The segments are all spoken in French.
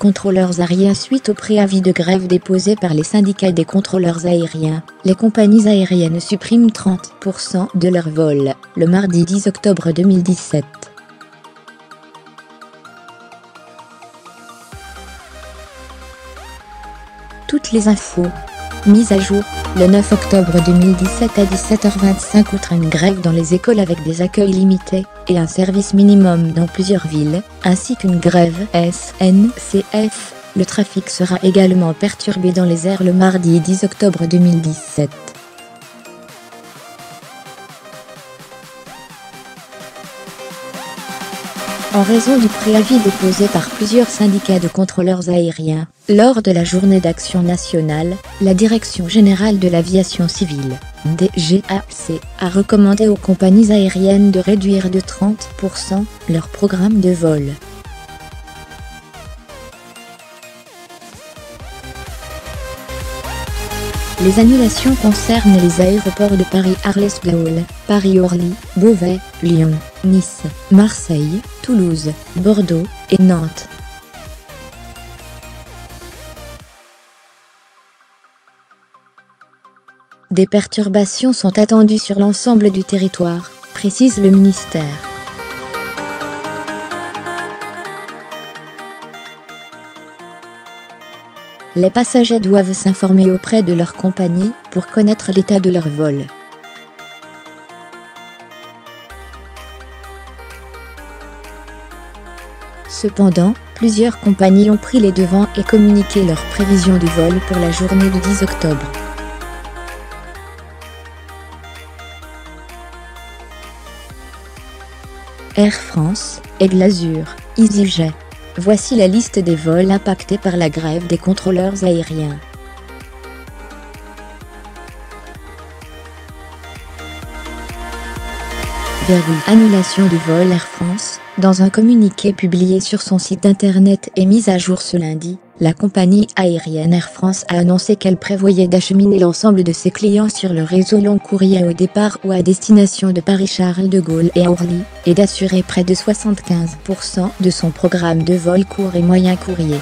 contrôleurs aériens suite au préavis de grève déposé par les syndicats des contrôleurs aériens. Les compagnies aériennes suppriment 30% de leurs vols, le mardi 10 octobre 2017. Toutes les infos. Mise à jour, le 9 octobre 2017 à 17h25. Outre une grève dans les écoles avec des accueils limités et un service minimum dans plusieurs villes, ainsi qu'une grève SNCF, le trafic sera également perturbé dans les airs le mardi 10 octobre 2017. En raison du préavis déposé par plusieurs syndicats de contrôleurs aériens, lors de la journée d'action nationale, la Direction générale de l'aviation civile, DGAC, a recommandé aux compagnies aériennes de réduire de 30% leur programme de vol. Les annulations concernent les aéroports de Paris-Arles-de-Gaulle, Paris-Orly, Beauvais, Lyon, Nice, Marseille, Toulouse, Bordeaux et Nantes. Des perturbations sont attendues sur l'ensemble du territoire, précise le ministère. Les passagers doivent s'informer auprès de leur compagnie pour connaître l'état de leur vol. Cependant, plusieurs compagnies ont pris les devants et communiqué leurs prévisions de vol pour la journée du 10 octobre. Air France, Aigle Azur, EasyJet. Voici la liste des vols impactés par la grève des contrôleurs aériens. Annulation du vol Air France. Dans un communiqué publié sur son site internet et mis à jour ce lundi, la compagnie aérienne Air France a annoncé qu'elle prévoyait d'acheminer l'ensemble de ses clients sur le réseau long courrier au départ ou à destination de Paris-Charles de Gaulle et Orly, et d'assurer près de 75% de son programme de vol court et moyen courrier.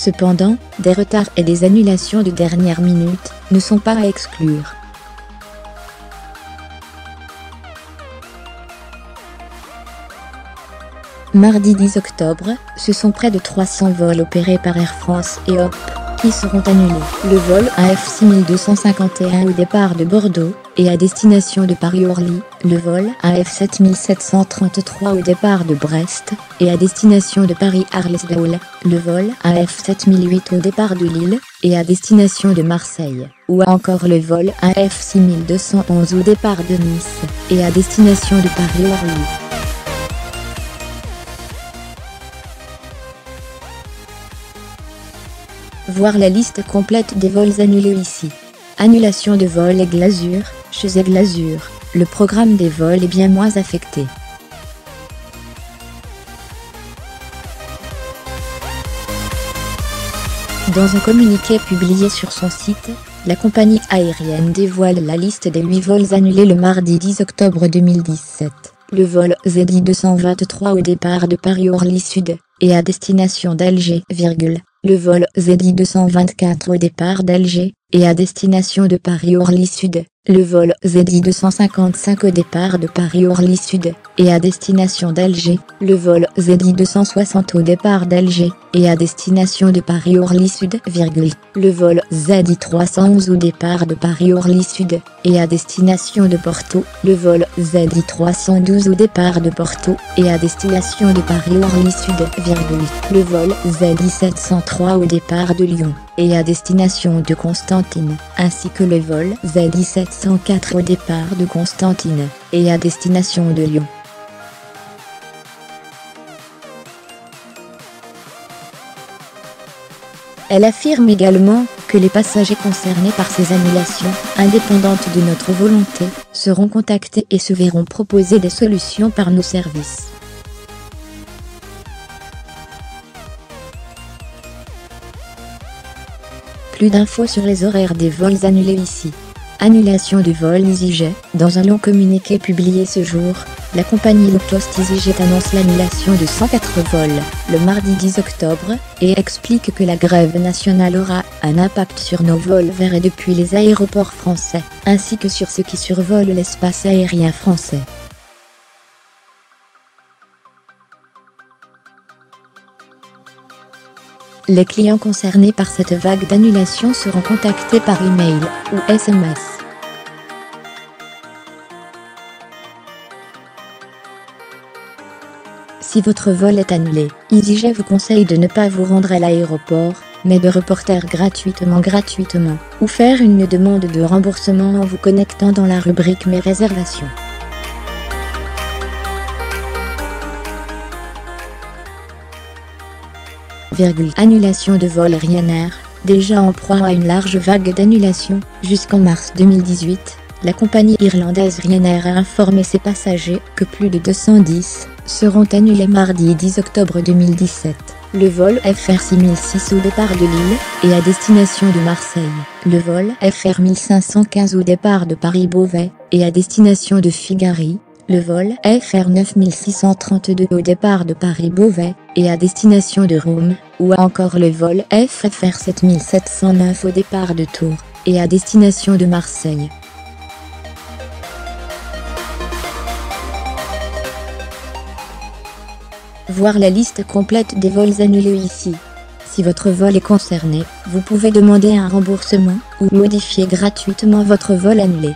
Cependant, des retards et des annulations de dernière minute ne sont pas à exclure. Mardi 10 octobre, ce sont près de 300 vols opérés par Air France et HOP qui seront annulés. Le vol AF6251 au départ de Bordeaux et à destination de Paris-Orly, le vol AF7733 au départ de Brest et à destination de Paris-Arles-de-Gaulle, le vol AF7008 au départ de Lille et à destination de Marseille, ou encore le vol AF6211 au départ de Nice et à destination de Paris-Orly. Voir la liste complète des vols annulés ici. Annulation de vol Aigle Azur. Chez Aigle Azur, le programme des vols est bien moins affecté. Dans un communiqué publié sur son site, la compagnie aérienne dévoile la liste des 8 vols annulés le mardi 10 octobre 2017. Le vol ZI223 au départ de Paris-Orly Sud et à destination d'Alger, le vol ZI224 au départ d'Alger et à destination de Paris-Orly Sud, le vol ZI255 au départ de Paris-Orly Sud et à destination d'Alger, le vol ZI260 au départ d'Alger et à destination de Paris-Orly Sud, le vol ZI311 au départ de Paris-Orly Sud et à destination de Porto, le vol ZI312 au départ de Porto et à destination de Paris-Orly Sud, le vol ZI703 au départ de Lyon et à destination de Constantine, ainsi que le vol ZI704 au départ de Constantine et à destination de Lyon. Elle affirme également que les passagers concernés par ces annulations, indépendantes de notre volonté, seront contactés et se verront proposer des solutions par nos services. Plus d'infos sur les horaires des vols annulés ici. Annulation du vol EasyJet. Dans un long communiqué publié ce jour, la compagnie low cost EasyJet annonce l'annulation de 104 vols, le mardi 10 octobre, et explique que la grève nationale aura un impact sur nos vols vers et depuis les aéroports français, ainsi que sur ceux qui survolent l'espace aérien français. Les clients concernés par cette vague d'annulation seront contactés par email ou SMS. Si votre vol est annulé, EasyJet vous conseille de ne pas vous rendre à l'aéroport, mais de reporter gratuitement, ou faire une demande de remboursement en vous connectant dans la rubrique Mes réservations. Annulation de vol Ryanair. Déjà en proie à une large vague d'annulation, jusqu'en mars 2018, la compagnie irlandaise Ryanair a informé ses passagers que plus de 210 seront annulés mardi 10 octobre 2017. Le vol FR 6006 au départ de Lille et à destination de Marseille. Le vol FR 1515 au départ de Paris-Beauvais et à destination de Figari. Le vol FR 9632 au départ de Paris-Beauvais et à destination de Rome, ou encore le vol FR 7709 au départ de Tours et à destination de Marseille. Voir la liste complète des vols annulés ici. Si votre vol est concerné, vous pouvez demander un remboursement ou modifier gratuitement votre vol annulé.